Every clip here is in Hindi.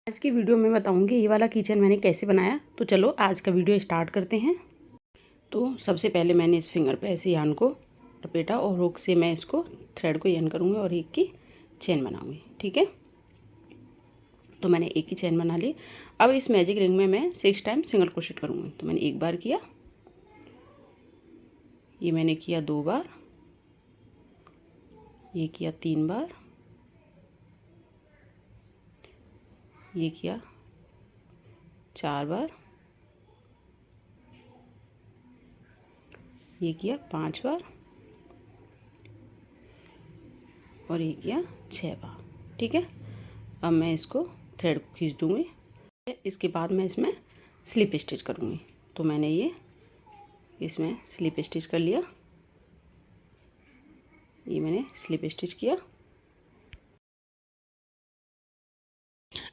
आज की वीडियो में बताऊंगी ये वाला किचन मैंने कैसे बनाया। तो चलो आज का वीडियो स्टार्ट करते हैं। तो सबसे पहले मैंने इस फिंगर पे ऐसे यान को लपेटा और हुक से मैं इसको थ्रेड को यान करूँगी और एक की चेन बनाऊंगी। ठीक है, तो मैंने एक की चेन बना ली। अब इस मैजिक रिंग में मैं 6 टाइम सिंगल क्रोशेट करूँगी। तो मैंने एक बार किया, ये मैंने किया 2 बार, ये किया 3 बार, ये किया 4 बार, ये किया 5 बार और ये किया 6 बार। ठीक है, अब मैं इसको थ्रेड को खींच दूँगी। इसके बाद मैं इसमें स्लिप स्टिच करूँगी। तो मैंने ये इसमें स्लिप स्टिच कर लिया, ये मैंने स्लिप स्टिच किया।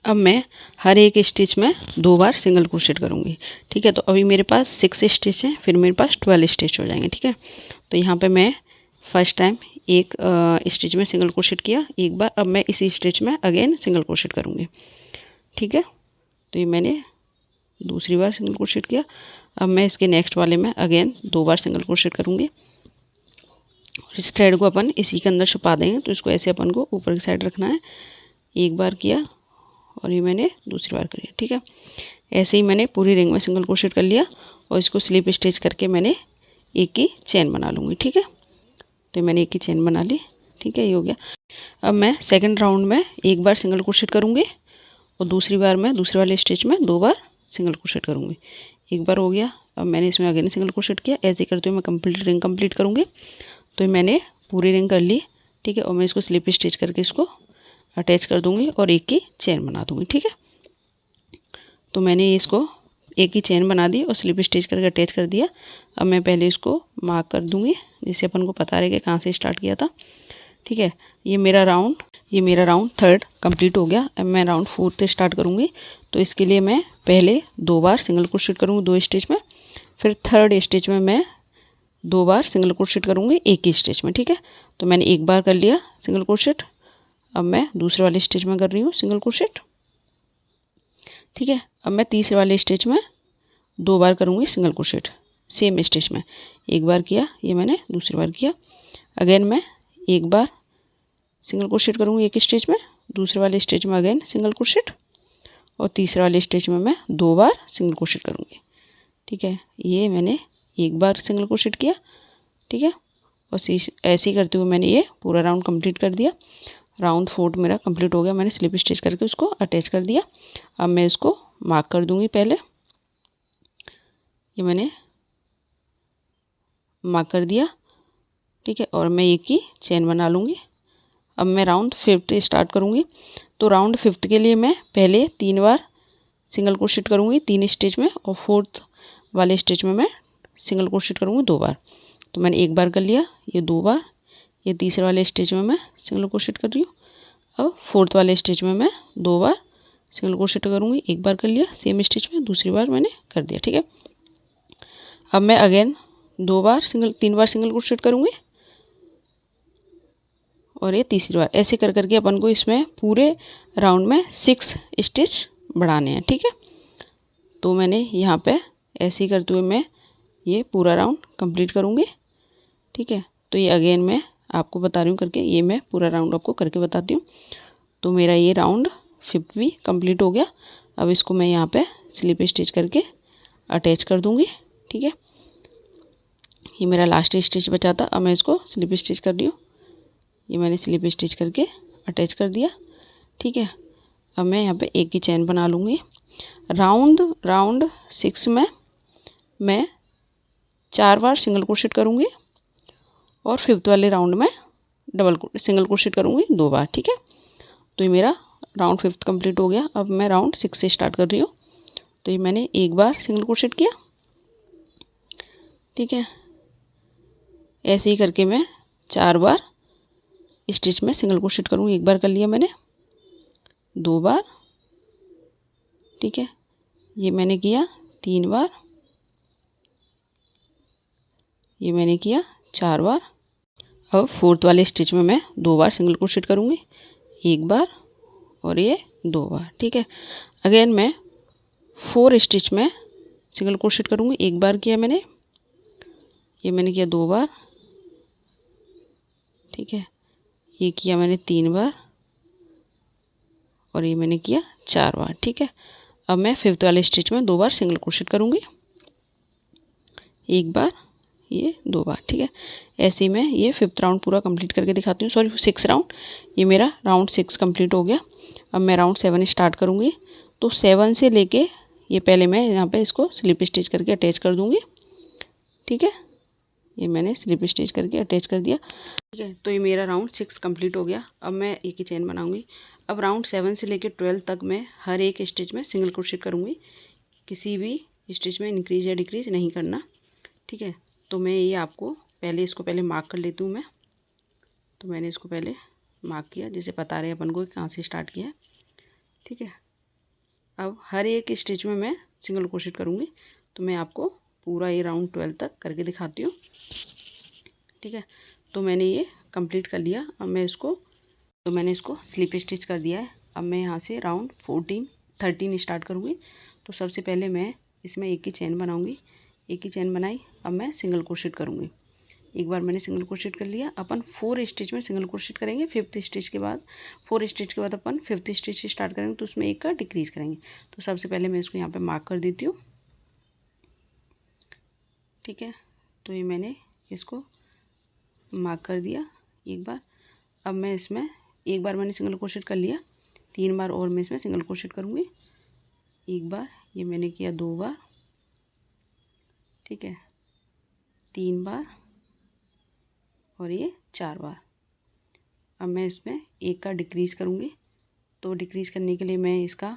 अब मैं हर एक स्टिच में 2 बार सिंगल क्रोशेट करूँगी। ठीक है, तो अभी मेरे पास 6 स्टिच हैं, फिर मेरे पास 12 स्टिच हो जाएंगे। ठीक है, तो यहाँ पे मैं फर्स्ट टाइम एक स्टिच में सिंगल क्रोशेट किया एक बार। अब मैं इसी स्टिच में अगेन सिंगल क्रोशेट करूँगी। ठीक है, तो ये मैंने दूसरी बार सिंगल क्रोशेट किया। अब मैं इसके नेक्स्ट वाले में अगेन 2 बार सिंगल क्रोशेट करूँगी। इस थ्रेड को अपन इसी के अंदर छुपा देंगे। तो इसको ऐसे अपन को ऊपर की साइड रखना है। एक बार किया और ये मैंने दूसरी बार करी। ठीक है, ऐसे ही मैंने पूरी रिंग में सिंगल क्रोशेट कर लिया और इसको स्लिप स्टिच करके मैंने एक की चेन बना लूँगी। ठीक है, तो मैंने एक की चेन बना ली। ठीक है, ये हो गया। अब मैं सेकंड राउंड में एक बार सिंगल क्रोशेट करूँगी और दूसरी बार मैं दूसरे वाले स्टिच में 2 बार सिंगल क्रोशेट करूँगी। एक बार हो गया। अब मैंने इसमें अगेन सिंगल क्रोशेट किया। ऐसे करते हुए मैं रिंग कंप्लीट करूँगी। तो मैंने पूरी रिंग कर ली। ठीक है, और मैं इसको स्लिप स्टिच करके इसको अटैच कर दूँगी और एक की चेन बना दूँगी। ठीक है, तो मैंने इसको एक ही चेन बना दी और स्लिप स्टिच करके अटैच कर दिया। अब मैं पहले इसको मार्क कर दूँगी जिससे अपन को पता रहे कि कहाँ से स्टार्ट किया था। ठीक है, ये मेरा राउंड थर्ड कंप्लीट हो गया। अब मैं राउंड फोर्थ से स्टार्ट करूँगी। तो इसके लिए मैं पहले 2 बार सिंगल क्रोशेट करूँगी 2 स्टिच में, फिर थर्ड स्टिच में मैं 2 बार सिंगल क्रोशेट करूँगी एक ही स्टिच में। ठीक है, तो मैंने एक बार कर लिया सिंगल क्रोशेट। अब मैं दूसरे वाले स्टिच में कर रही हूँ सिंगल क्रोशेट। ठीक है, अब मैं तीसरे वाले स्टिच में 2 बार करूँगी सिंगल क्रोशेट सेम स्टिच में। एक बार किया, ये मैंने दूसरी बार किया। अगेन मैं एक बार सिंगल क्रोशेट करूँगी एक स्टिच में, दूसरे वाले स्टिच में अगेन सिंगल क्रोशेट और तीसरे वाले स्टिच में मैं 2 बार सिंगल क्रोशेट करूँगी। ठीक है, ये मैंने एक बार सिंगल क्रोशेट किया। ठीक है, और ऐसे ही करते हुए मैंने ये पूरा राउंड कंप्लीट कर दिया। राउंड फोर्थ मेरा कंप्लीट हो गया। मैंने स्लिप स्टिच करके उसको अटैच कर दिया। अब मैं इसको मार्क कर दूँगी। पहले ये मैंने मार्क कर दिया। ठीक है, और मैं एक की चेन बना लूँगी। अब मैं राउंड फिफ्थ स्टार्ट करूँगी। तो राउंड फिफ्थ के लिए मैं पहले 3 बार सिंगल क्रोशेट करूँगी 3 स्टिच में और फोर्थ वाले स्टिच में मैं सिंगल क्रोशेट करूँगी 2 बार। तो मैंने एक बार कर लिया, ये 2 बार, ये तीसरे वाले स्टिच में मैं सिंगल क्रोशेट कर रही हूँ। अब फोर्थ वाले स्टिच में मैं 2 बार सिंगल क्रोशेट करूँगी। एक बार कर लिया सेम स्टिच में, दूसरी बार मैंने कर दिया। ठीक है, अब मैं अगेन 3 बार सिंगल क्रोशेट करूँगी और ये तीसरी बार। ऐसे कर करके अपन को इसमें पूरे राउंड में 6 स्टिच बढ़ाने हैं। ठीक है, तो मैंने यहाँ पे ऐसे ही करते हुए मैं ये पूरा राउंड कंप्लीट करूँगी। ठीक है, तो ये अगेन मैं आपको बता रही हूँ करके, ये मैं पूरा राउंड आपको करके बताती हूँ। तो मेरा ये राउंड फिफ्थ भी कंप्लीट हो गया। अब इसको मैं यहाँ पे स्लिप स्टिच करके अटैच कर दूँगी। ठीक है, ये मेरा लास्ट स्टिच बचा था। अब मैं इसको स्लिप स्टिच कर रही हूँ। ये मैंने स्लिप स्टिच करके अटैच कर दिया। ठीक है, अब मैं यहाँ पे एक की चेन बना लूँगी। राउंड 6 में मैं 4 बार सिंगल क्रोशेट करूँगी और फिफ्थ वाले राउंड में सिंगल क्रोशेट करूँगी 2 बार। ठीक है, तो ये मेरा राउंड फिफ्थ कंप्लीट हो गया। अब मैं राउंड 6 से स्टार्ट कर रही हूँ। तो ये मैंने एक बार सिंगल क्रोशेट किया। ठीक है, ऐसे ही करके मैं 4 बार स्टिच में सिंगल क्रोशेट करूँगी। एक बार कर लिया मैंने, 2 बार। ठीक है, ये मैंने किया 3 बार, ये मैंने किया 4 बार। अब फोर्थ वाले स्टिच में मैं 2 बार सिंगल क्रोशेट करूँगी, एक बार और ये 2 बार। ठीक है, अगेन मैं 4 स्टिच में सिंगल क्रोशेट करूँगी। एक बार किया मैंने, ये मैंने किया 2 बार। ठीक है, ये किया मैंने 3 बार और ये मैंने किया 4 बार। ठीक है, अब मैं 5th वाले स्टिच में 2 बार सिंगल क्रोशेट करूँगी। एक बार, ये 2 बार। ठीक है, ऐसे ही मैं ये 5th राउंड पूरा कंप्लीट करके दिखाती हूँ। सॉरी 6 राउंड, ये मेरा राउंड 6 कंप्लीट हो गया। अब मैं राउंड 7 स्टार्ट करूँगी। तो 7 से लेके ये पहले मैं यहाँ पे इसको स्लिप स्टिच करके अटैच कर दूँगी। ठीक है, ये मैंने स्लिप स्टिच करके अटैच कर दिया। ठीक है, तो ये मेरा राउंड 6 कंप्लीट हो गया। अब मैं एक ही चेन बनाऊँगी। अब राउंड 7 से लेकर 12 तक मैं हर एक स्टिच में सिंगल क्रोशेट करूँगी। किसी भी स्टिच में इंक्रीज या डिक्रीज नहीं करना। ठीक है, तो मैं ये आपको पहले इसको पहले मार्क कर लेती हूँ मैं। तो मैंने इसको पहले मार्क किया, जिसे बता रहे हैं अपन को कहाँ से स्टार्ट किया है। ठीक है, अब हर एक स्टिच में मैं सिंगल क्रोशेट करूँगी। तो मैं आपको पूरा ये राउंड 12 तक करके दिखाती हूँ। ठीक है, तो मैंने ये कंप्लीट कर लिया। अब मैं इसको स्लिप स्टिच कर दिया है। अब मैं यहाँ से राउंड 13 स्टार्ट करूँगी। तो सबसे पहले मैं इसमें एक ही चेन बनाऊँगी। एक ही चेन बनाई, अब मैं सिंगल क्रोशेट करूँगी। एक बार मैंने सिंगल क्रोशेट कर लिया। अपन 4 स्टिच में सिंगल क्रोशेट करेंगे। 5th स्टिच के बाद 4 स्टिच के बाद अपन 5th स्टिच स्टार्ट करेंगे, तो उसमें एक का डिक्रीज करेंगे। तो सबसे पहले मैं इसको यहाँ पे मार्क कर देती हूँ। ठीक है, तो ये मैंने इसको मार्क कर दिया एक बार। अब मैं इसमें एक बार मैंने सिंगल क्रोशेट कर लिया, 3 बार और मैं इसमें सिंगल क्रोशेट करूँगी। एक बार, ये मैंने किया 2 बार। ठीक है, 3 बार और ये 4 बार। अब मैं इसमें एक का डिक्रीज करूँगी। तो डिक्रीज करने के लिए मैं इसका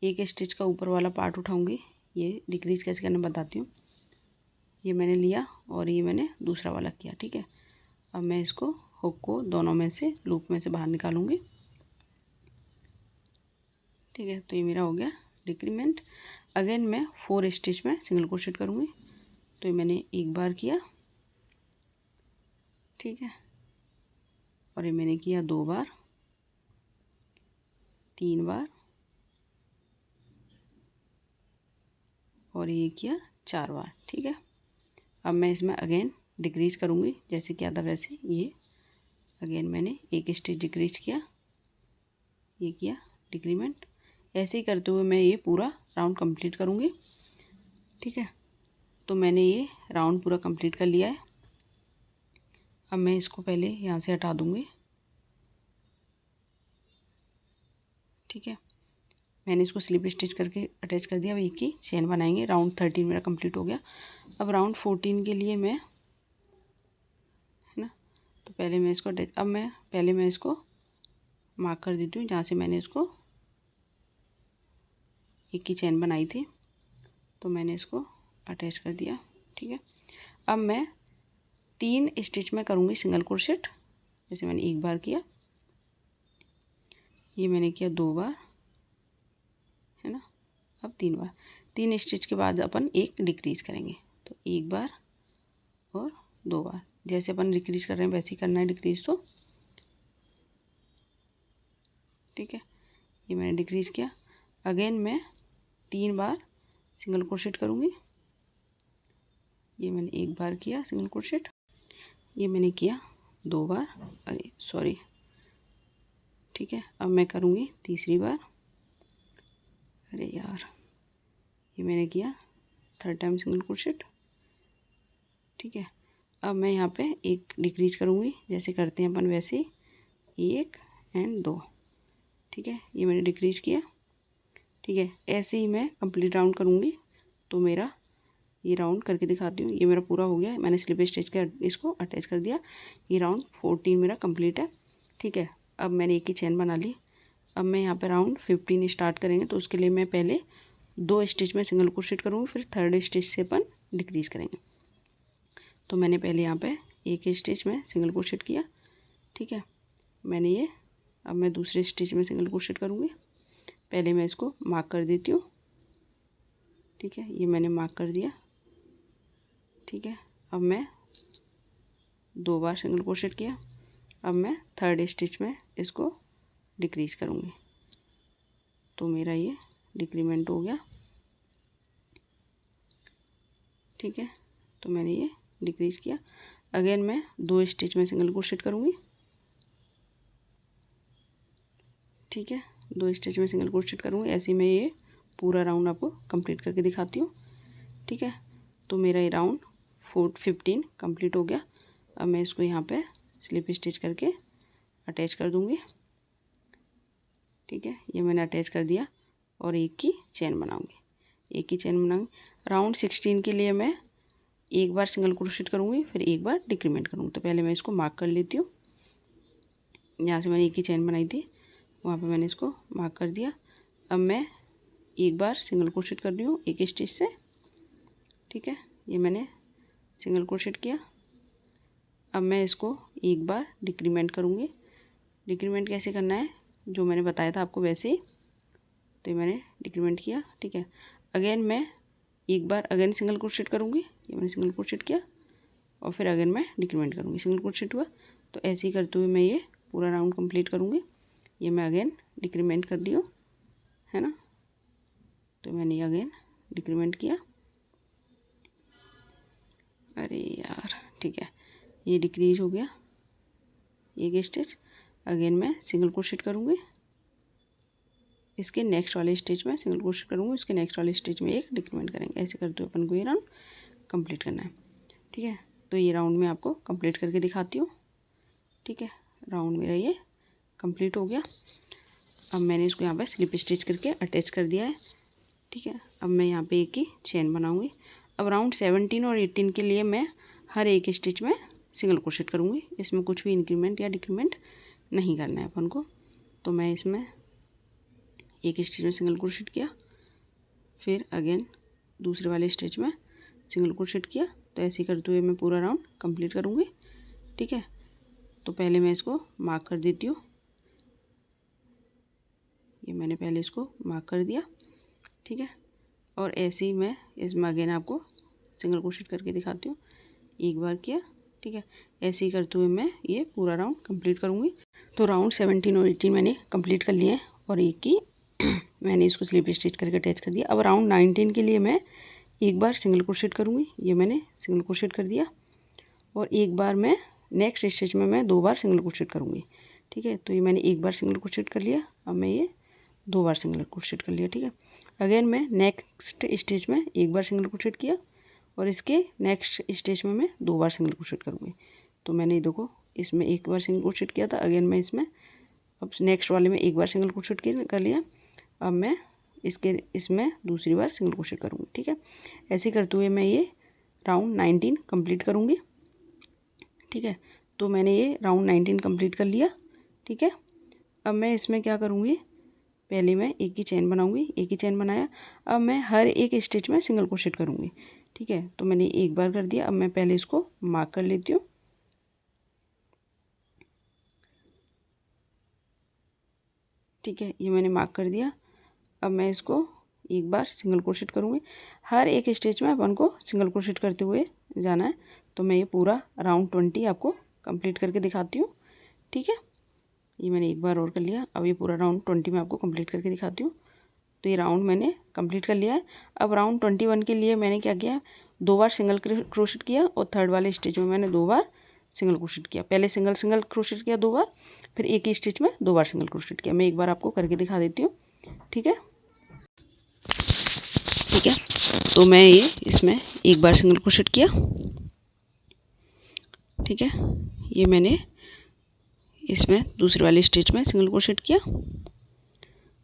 एक स्टिच का ऊपर वाला पार्ट उठाऊँगी। ये डिक्रीज कैसे करना बताती हूँ। ये मैंने लिया और ये मैंने दूसरा वाला किया। ठीक है, अब मैं इसको हुक को दोनों में से लूप में से बाहर निकालूंगी। ठीक है, तो ये मेरा हो गया डिक्रीमेंट। अगेन मैं 4 स्टिच में सिंगल क्रोशेट करूँगी। तो ये मैंने एक बार किया। ठीक है, और ये मैंने किया 2 बार, 3 बार और ये किया 4 बार। ठीक है, अब मैं इसमें अगेन डिक्रीज करूँगी, जैसे किया था वैसे। ये अगेन मैंने एक स्टिच डिक्रीज किया, ये किया डिक्रीमेंट। ऐसे ही करते हुए मैं ये पूरा राउंड कंप्लीट करूँगी। ठीक है, तो मैंने ये राउंड पूरा कंप्लीट कर लिया है। अब मैं इसको पहले यहाँ से हटा दूँगी। ठीक है, मैंने इसको स्लिप स्टिच करके अटैच कर दिया। अब एक ही चेन बनाएंगे। राउंड 13 मेरा कंप्लीट हो गया। अब राउंड 14 के लिए मैं, है ना, तो पहले मैं इसको पहले मैं इसको मार्क कर देती हूँ जहाँ से मैंने इसको एक ही चेन बनाई थी। तो मैंने इसको अटैच कर दिया। ठीक है, अब मैं 3 स्टिच में करूँगी सिंगल क्रोशेट। जैसे मैंने एक बार किया, ये मैंने किया 2 बार, है ना। अब 3 बार, 3 स्टिच के बाद अपन एक डिक्रीज करेंगे। तो एक बार और 2 बार, जैसे अपन डिक्रीज कर रहे हैं वैसे ही करना है डिक्रीज। तो ठीक है, ये मैंने डिक्रीज किया। अगेन मैं 3 बार सिंगल क्रोशेट करूँगी। ये मैंने एक बार किया सिंगल क्रोशेट, ये मैंने किया 2 बार, अरे सॉरी। ठीक है, अब मैं करूँगी तीसरी बार। अरे यार, ये मैंने किया 3rd टाइम सिंगल क्रोशेट। ठीक है, अब मैं यहाँ पे एक डिक्रीज करूँगी, जैसे करते हैं अपन वैसे ही, 1 एंड 2। ठीक है, ये मैंने डिक्रीज किया। ठीक है, ऐसे ही मैं कंप्लीट राउंड करूँगी। तो मेरा ये राउंड करके दिखाती हूँ। ये मेरा पूरा हो गया, मैंने स्लिप स्टिच का इसको अटैच कर दिया। ये राउंड 14 मेरा कंप्लीट है। ठीक है, अब मैंने एक ही चेन बना ली। अब मैं यहाँ पे राउंड 15 स्टार्ट करेंगे। तो उसके लिए मैं पहले 2 स्टिच में सिंगल क्रोशेट करूँगी, फिर 3rd स्टिच से अपन डिक्रीज करेंगे। तो मैंने पहले यहाँ पे एक स्टिच में सिंगल क्रोशेट किया। ठीक है, मैंने ये, अब मैं दूसरे स्टिच में सिंगल क्रोशेट करूँगी। पहले मैं इसको मार्क कर देती हूँ। ठीक है, ये मैंने मार्क कर दिया। ठीक है, अब मैं 2 बार सिंगल क्रोशेट किया। अब मैं 3rd स्टिच में इसको डिक्रीज करूँगी। तो मेरा ये डिक्रीमेंट हो गया, ठीक है। तो मैंने ये डिक्रीज किया। अगेन मैं 2 स्टिच में सिंगल क्रोशेट करूँगी, ठीक है। 2 स्टिच में सिंगल क्रोशेट करूँगी। ऐसे ही मैं ये पूरा राउंड आपको कंप्लीट करके दिखाती हूँ, ठीक है। तो मेरा ये राउंड 15 कंप्लीट हो गया। अब मैं इसको यहाँ पे स्लिप स्टिच करके अटैच कर दूँगी, ठीक है। ये मैंने अटैच कर दिया और एक की चेन बनाऊँगी, एक की चेन बनाऊँगी। राउंड 16 के लिए मैं एक बार सिंगल क्रोशेट करूँगी, फिर एक बार डिक्रीमेंट करूँगी। तो पहले मैं इसको मार्क कर लेती हूँ। यहाँ से मैंने एक ही चेन बनाई थी, वहाँ पे मैंने इसको मार्क कर दिया। अब मैं एक बार सिंगल क्रोशेट कर रही हूँ एक स्टिच से, ठीक है। ये मैंने सिंगल क्रोशेट किया। अब मैं इसको एक बार डिक्रीमेंट करूँगी। डिक्रीमेंट कैसे करना है, जो मैंने बताया था आपको वैसे ही। तो ये मैंने डिक्रीमेंट किया, ठीक है। अगेन मैं एक बार अगेन सिंगल क्रोशेट करूँगी। ये मैंने सिंगल क्रोशेट किया और फिर अगेन मैं डिक्रीमेंट करूँगी। सिंगल क्रोशेट हुआ, तो ऐसे ही करते हुए मैं ये पूरा राउंड कंप्लीट करूँगी। ये मैं अगेन डिक्रीमेंट कर दी हूँ, है ना। तो मैंने ये अगेन डिक्रीमेंट किया। अरे यार, ठीक है, ये डिक्रीज हो गया एक स्टिच। अगेन मैं सिंगल क्रोशेट करूँगी, इसके नेक्स्ट वाले स्टिच में सिंगल क्रोशेट करूँगी, इसके नेक्स्ट वाले स्टिच में एक डिक्रीमेंट करेंगे। ऐसे करते हुए अपन को ये राउंड कंप्लीट करना है, ठीक है। तो ये राउंड मैं आपको कंप्लीट करके दिखाती हूँ, ठीक है। राउंड मेरा ये कंप्लीट हो गया। अब मैंने इसको यहाँ पे स्लिप स्टिच करके अटैच कर दिया है, ठीक है। अब मैं यहाँ पे एक ही चेन बनाऊँगी। अब राउंड 17 और 18 के लिए मैं हर एक स्टिच में सिंगल क्रोशेट करूँगी। इसमें कुछ भी इंक्रीमेंट या डिक्रीमेंट नहीं करना है अपन को। तो मैं इसमें एक स्टिच में सिंगल क्रोशेट किया, फिर अगेन दूसरे वाले स्टिच में सिंगल क्रोशेट किया। तो ऐसे ही करते हुए मैं पूरा राउंड कंप्लीट करूँगी, ठीक है। तो पहले मैं इसको मार्क कर देती हूँ। ये मैंने पहले इसको मार्क कर दिया, ठीक है। और ऐसे ही मैं इसमें अगेन आपको सिंगल क्रोशेट करके दिखाती हूँ। एक बार किया, ठीक है। ऐसे ही करते हुए मैं ये पूरा राउंड कंप्लीट करूँगी। तो राउंड 17 और 18 मैंने कंप्लीट कर लिए और एक की मैंने इसको स्लिप स्टिच करके अटैच कर दिया। अब राउंड 19 के लिए मैं एक बार सिंगल क्रोशेट करूँगी। ये मैंने सिंगल क्रोशेट कर दिया और एक बार मैं नेक्स्ट स्टिच में मैं 2 बार सिंगल क्रोशेट करूँगी, ठीक है। तो ये मैंने एक बार सिंगल क्रोशेट कर लिया। अब मैं ये 2 बार सिंगल क्रोशेट कर लिया, ठीक है। अगेन मैं नेक्स्ट स्टिच में एक बार सिंगल क्रोशेट किया और इसके नेक्स्ट स्टिच में मैं 2 बार सिंगल क्रोशेट करूँगी। तो मैंने देखो इसमें एक बार सिंगल क्रोशेट किया था। अगेन मैं इसमें अब नेक्स्ट वाले में एक बार सिंगल क्रोशेट कर लिया। अब मैं इसमें दूसरी बार सिंगल क्रोशेट करूँगी, ठीक है। ऐसे करते हुए मैं ये राउंड 19 कंप्लीट करूँगी, ठीक है। तो मैंने ये राउंड 19 कंप्लीट कर लिया, ठीक है। अब मैं इसमें क्या करूँगी, पहले मैं एक ही चेन बनाऊँगी। एक ही चेन बनाया। अब मैं हर एक स्टिच में सिंगल क्रोशेट करूँगी, ठीक है। तो मैंने एक बार कर दिया। अब मैं पहले इसको मार्क कर लेती हूँ, ठीक है। ये मैंने मार्क कर दिया। अब मैं इसको एक बार सिंगल क्रोशेट करूँगी। हर एक स्टिच में अपन को सिंगल क्रोशेट करते हुए जाना है। तो मैं ये पूरा राउंड 20 आपको कंप्लीट करके दिखाती हूँ, ठीक है। ये मैंने एक बार और कर लिया। अब ये पूरा राउंड 20 में आपको कंप्लीट करके दिखाती हूँ। तो ये राउंड मैंने कंप्लीट कर लिया है। अब राउंड 21 के लिए मैंने क्या किया, 2 बार सिंगल क्रोशेट किया और थर्ड वाले स्टिच में मैंने 2 बार सिंगल क्रोशेट किया। पहले सिंगल क्रोशेट किया 2 बार, फिर एक ही स्टिच में 2 बार सिंगल क्रोशेट किया। मैं एक बार आपको करके दिखा देती हूँ, ठीक है, ठीक है। तो मैं ये इसमें एक बार सिंगल क्रोशेट किया, ठीक है। ये मैंने इसमें दूसरे वाले स्टिच में सिंगल क्रोशेट किया,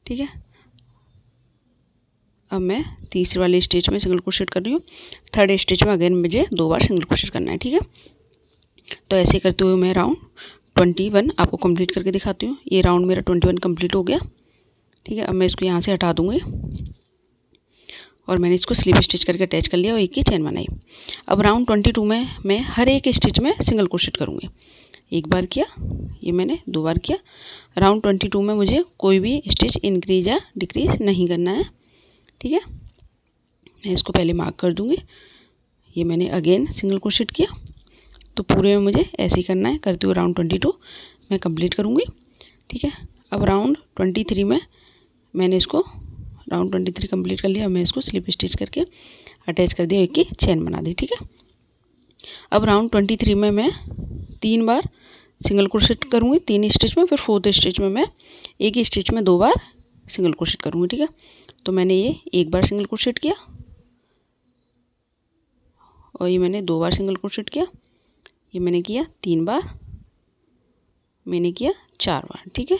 ठीक है। अब मैं तीसरे वाले स्टिच में सिंगल क्रोशेट कर रही हूँ। थर्ड स्टिच में अगेन मुझे 2 बार सिंगल क्रोशेट करना है, ठीक है। तो ऐसे करते हुए मैं राउंड 21 आपको कंप्लीट करके दिखाती हूँ। ये राउंड मेरा 21 कंप्लीट हो गया, ठीक है। अब मैं इसको यहाँ से हटा दूँगी और मैंने इसको स्लिप स्टिच करके अटैच कर लिया और एक ही चेन बनाई। अब राउंड 22 में मैं हर एक स्टिच में सिंगल क्रोशेट करूँगी। एक बार किया, ये मैंने 2 बार किया। राउंड 22 में मुझे कोई भी स्टिच इंक्रीज या डिक्रीज नहीं करना है, ठीक है। मैं इसको पहले मार्क कर दूँगी। ये मैंने अगेन सिंगल क्रोशेट किया। तो पूरे में मुझे ऐसे ही करना है। करते हुए राउंड 22 मैं कंप्लीट करूँगी, ठीक है। अब राउंड 23 में मैंने इसको राउंड 23 कंप्लीट कर लिया। अब मैं इसको स्लिप स्टिच करके अटैच कर दिया, एक की चेन बना दी। ठीक है, अब राउंड 23 में मैं 3 बार सिंगल क्रोशेट करूँगी 3 स्टिच में, फिर 4th स्टिच में मैं एक ही स्टिच में 2 बार सिंगल क्रोशेट करूँगी। ठीक है, तो मैंने ये 1 बार सिंगल क्रोशेट किया और ये मैंने 2 बार सिंगल क्रोशेट किया, ये मैंने किया 3 बार, मैंने किया 4 बार। ठीक है,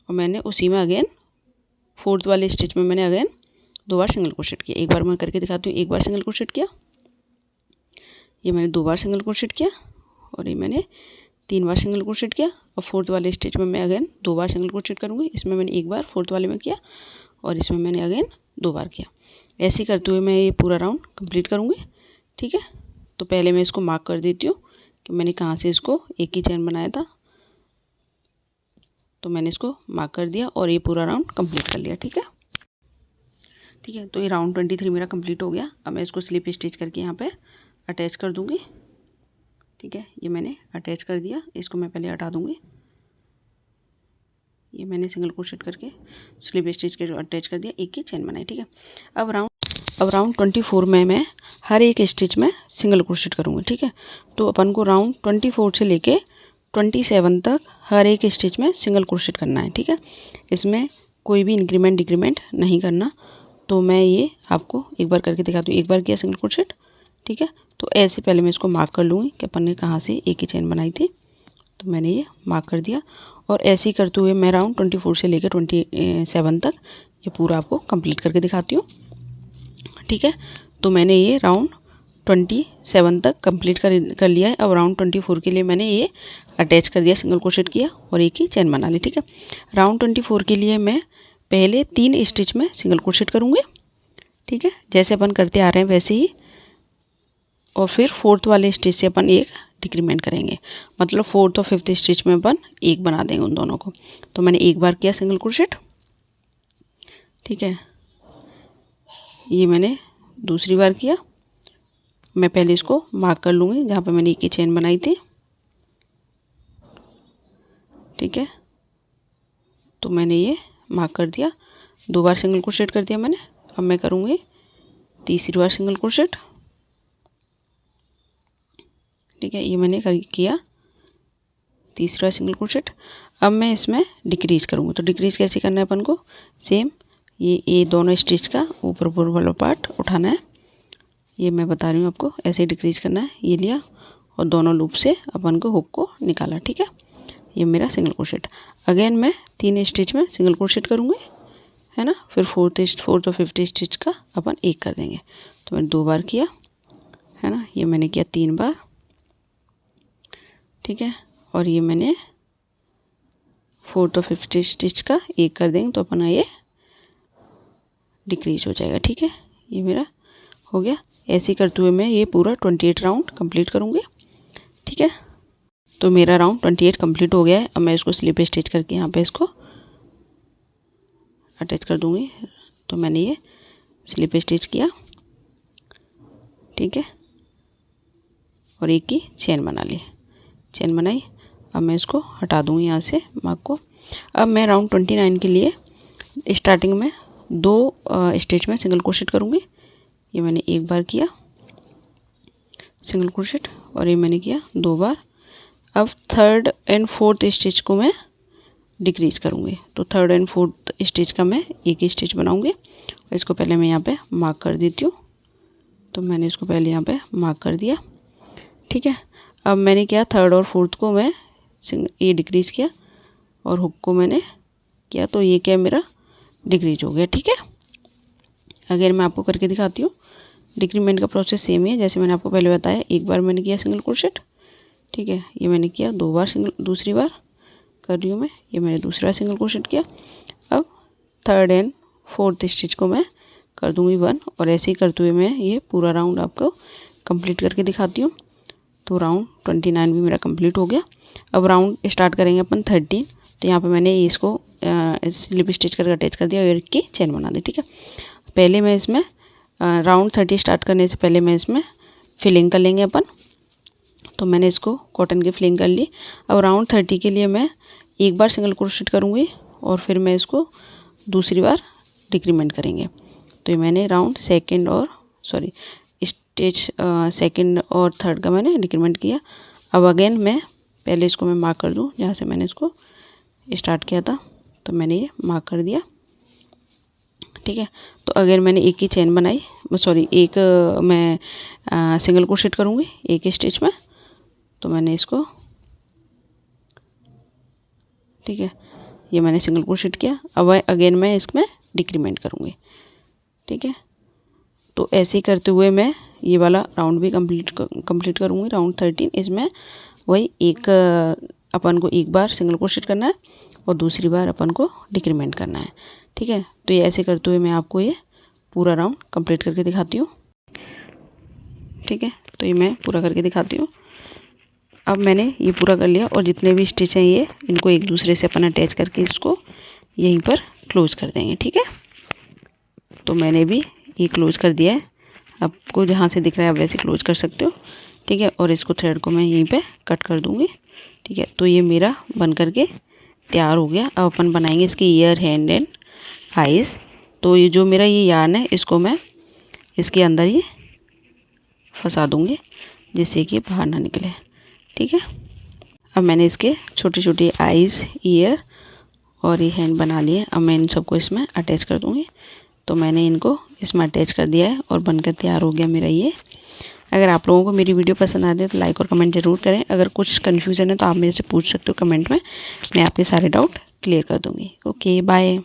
और मैंने उसी में अगेन 4th वाले स्टिच में मैंने अगेन 2 बार सिंगल क्रोशेट किया। एक बार मैं करके दिखाती हूँ। 1 बार सिंगल क्रोशेट किया, ये मैंने 2 बार सिंगल क्रोशेट किया और ये मैंने 3 बार सिंगल क्रोशेट किया। और 4th वाले स्टिच में मैं अगेन 2 बार सिंगल क्रोशेट करूँगी। इसमें मैंने 1 बार 4th वाले में किया और इसमें मैंने अगेन 2 बार किया। ऐसे ही करते हुए मैं ये पूरा राउंड कंप्लीट करूँगी। ठीक है, तो पहले मैं इसको मार्क कर देती हूँ कि मैंने कहाँ से इसको एक ही चैन बनाया था, तो मैंने इसको मार्क कर दिया और ये पूरा राउंड कंप्लीट कर लिया। ठीक है, ठीक है, तो ये राउंड 23 मेरा कंप्लीट हो गया। अब मैं इसको स्लिप स्टिच करके यहाँ पे अटैच कर दूँगी। ठीक है, ये मैंने अटैच कर दिया, इसको मैं पहले हटा दूँगी। ये मैंने सिंगल क्रोशेट करके स्लिप स्टिच के अटैच कर दिया, एक की चेन बनाई। ठीक है, अब राउंड 24 में मैं हर एक स्टिच में सिंगल क्रोशेट करूँगी। ठीक है, तो अपन को राउंड 24 से लेके 27 तक हर एक स्टिच में सिंगल क्रोशेट करना है। ठीक है, इसमें कोई भी इंक्रीमेंट डिक्रीमेंट नहीं करना। तो मैं ये आपको एक बार करके दिखाती हूँ। एक बार किया सिंगल क्रोशेट। ठीक है, तो ऐसे पहले मैं इसको मार्क कर लूँगी कि अपन ने कहाँ से एक ही चेन बनाई थी, तो मैंने ये मार्क कर दिया। और ऐसे ही करते हुए मैं राउंड 24 से लेकर 27 तक ये पूरा आपको कंप्लीट करके दिखाती हूँ। ठीक है, तो मैंने ये राउंड 27 तक कंप्लीट कर लिया है। अब राउंड 24 के लिए मैंने ये अटैच कर दिया, सिंगल क्रोशेट किया और एक ही चेन बना ली। ठीक है, राउंड 24 के लिए मैं पहले 3 स्टिच में सिंगल क्रोशेट करूँगी। ठीक है, जैसे अपन करते आ रहे हैं वैसे ही। और फिर 4th वाले स्टिच से अपन एक डिक्रीमेंट करेंगे, मतलब 4th और 5th स्टिच में अपन एक बना देंगे उन दोनों को। तो मैंने एक बार किया सिंगल क्रोशेट। ठीक है, ये मैंने दूसरी बार किया। मैं पहले इसको मार्क कर लूँगी जहाँ पे मैंने एक ही चेन बनाई थी। ठीक है, तो मैंने ये मार्क कर दिया, 2 बार सिंगल क्रोशेट कर दिया मैंने। अब मैं करूँगी तीसरी बार सिंगल क्रोशेट। ठीक है, ये मैंने किया तीसरा सिंगल क्रोशेट। अब मैं इसमें डिक्रीज करूँगी। तो डिक्रीज कैसे करना है अपन को, सेम ये दोनों स्टिच का ऊपर वाला पार्ट उठाना है। ये मैं बता रही हूँ आपको, ऐसे डिक्रीज करना है। ये लिया और दोनों लूप से अपन को हुक को निकाला। ठीक है, ये मेरा सिंगल क्रोशेट। अगेन मैं 3 स्टिच में सिंगल क्रोशेट करूँगी, है ना। फिर 4th और 5th स्टिच का अपन एक कर देंगे। तो मैंने 2 बार किया, है ना। ये मैंने किया 3 बार। ठीक है, और ये मैंने 4th और 5th स्टिच का एक कर देंगे तो अपना ये डिक्रीज हो जाएगा। ठीक है, ये मेरा हो गया। ऐसे करते हुए मैं ये पूरा 28 राउंड कंप्लीट करूँगी। ठीक है, तो मेरा राउंड 28 कंप्लीट हो गया है। अब मैं इसको स्लिप स्टिच करके यहाँ पे इसको अटैच कर दूँगी। तो मैंने ये स्लिप स्टिच किया। ठीक है, और एक की चेन बना ली, चेन बनाई। अब मैं इसको हटा दूँगी यहाँ से मार्क को। अब मैं राउंड 29 के लिए स्टार्टिंग में 2 स्टिच में सिंगल क्रोशेट करूँगी। ये मैंने एक बार किया सिंगल क्रोशेट और ये मैंने किया 2 बार। अब 3rd और 4th स्टिच को मैं डिक्रीज करूँगी। तो 3rd और 4th स्टिच का मैं एक ही स्टिच बनाऊँगी। और इसको पहले मैं यहाँ पे मार्क कर देती हूँ। तो मैंने इसको पहले यहाँ पे मार्क कर दिया। ठीक है, अब मैंने किया 3rd और 4th को मैं ये डिक्रीज किया और हुक को मैंने किया, तो ये क्या मेरा डिक्रीज हो गया। ठीक है, अगर मैं आपको करके दिखाती हूँ। डिक्रीमेंट का प्रोसेस सेम ही है जैसे मैंने आपको पहले बताया। एक बार मैंने किया सिंगल क्रोशेट। ठीक है, ये मैंने किया 2 बार दूसरी बार कर रही हूँ मैं। ये मैंने दूसरा सिंगल क्रोशेट किया। अब 3rd और 4th स्टिच को मैं कर दूँगी 1 और ऐसे ही करते हुए मैं ये पूरा राउंड आपको कंप्लीट करके दिखाती हूँ। तो राउंड 29 भी मेरा कंप्लीट हो गया। अब राउंड स्टार्ट करेंगे अपन 13। तो यहाँ पे मैंने इसको स्लिप स्टिच करके अटैच कर दिया और की चेन बना दी। ठीक है, पहले मैं इसमें राउंड 30 स्टार्ट करने से पहले मैं इसमें फिलिंग कर लेंगे अपन। तो मैंने इसको कॉटन की फिलिंग कर ली। अब राउंड 30 के लिए मैं एक बार सिंगल क्रोशेट करूँगी और फिर मैं इसको दूसरी बार डिक्रीमेंट करेंगे। तो ये मैंने राउंड सेकंड और स्टेज सेकंड और थर्ड का मैंने डिक्रीमेंट किया। अब अगेन मैं पहले इसको मैं मार्क कर दूँ जहाँ से मैंने इसको स्टार्ट किया था, तो मैंने ये मार्क कर दिया। ठीक है, तो अगेन मैंने एक ही चेन बनाई, एक मैं सिंगल क्रोशेट करूँगी एक ही स्टिच में। तो मैंने इसको, ठीक है, ये मैंने सिंगल क्रोशेट किया। अब अगेन मैं इसमें डिक्रीमेंट करूँगी। ठीक है, तो ऐसे ही करते हुए मैं ये वाला राउंड भी कंप्लीट करूँगी, राउंड 13। इसमें वही एक अपन को एक बार सिंगल क्रोशेट करना है और दूसरी बार अपन को डिक्रीमेंट करना है। ठीक है, तो ये ऐसे करते हुए मैं आपको ये पूरा राउंड कंप्लीट करके दिखाती हूँ। ठीक है, तो ये मैं पूरा करके दिखाती हूँ। अब मैंने ये पूरा कर लिया और जितने भी स्टिच हैं ये इनको एक दूसरे से अपन अटैच करके इसको यहीं पर क्लोज कर देंगे। ठीक है, तो मैंने भी ये क्लोज कर दिया है। आपको जहाँ से दिख रहा है आप वैसे क्लोज कर सकते हो। ठीक है, और इसको थ्रेड को मैं यहीं पे कट कर दूँगी। ठीक है, तो ये मेरा बन करके तैयार हो गया। अब अपन बनाएंगे इसके ईयर, हैंड एंड आइज़। तो ये जो मेरा ये यार्न है इसको मैं इसके अंदर ही फंसा दूँगी जिससे कि बाहर ना निकले। ठीक है, अब मैंने इसके छोटे छोटे आइज़, ईयर और ये हैंड बना लिए। अब मैं इन सबको इसमें अटैच कर दूँगी। तो मैंने इनको इसमें अटैच कर दिया है और बनकर तैयार हो गया मेरा ये। अगर आप लोगों को मेरी वीडियो पसंद आती है तो लाइक और कमेंट ज़रूर करें। अगर कुछ कन्फ्यूज़न है तो आप मेरे से पूछ सकते हो कमेंट में, मैं आपके सारे डाउट क्लियर कर दूँगी। Okay, bye.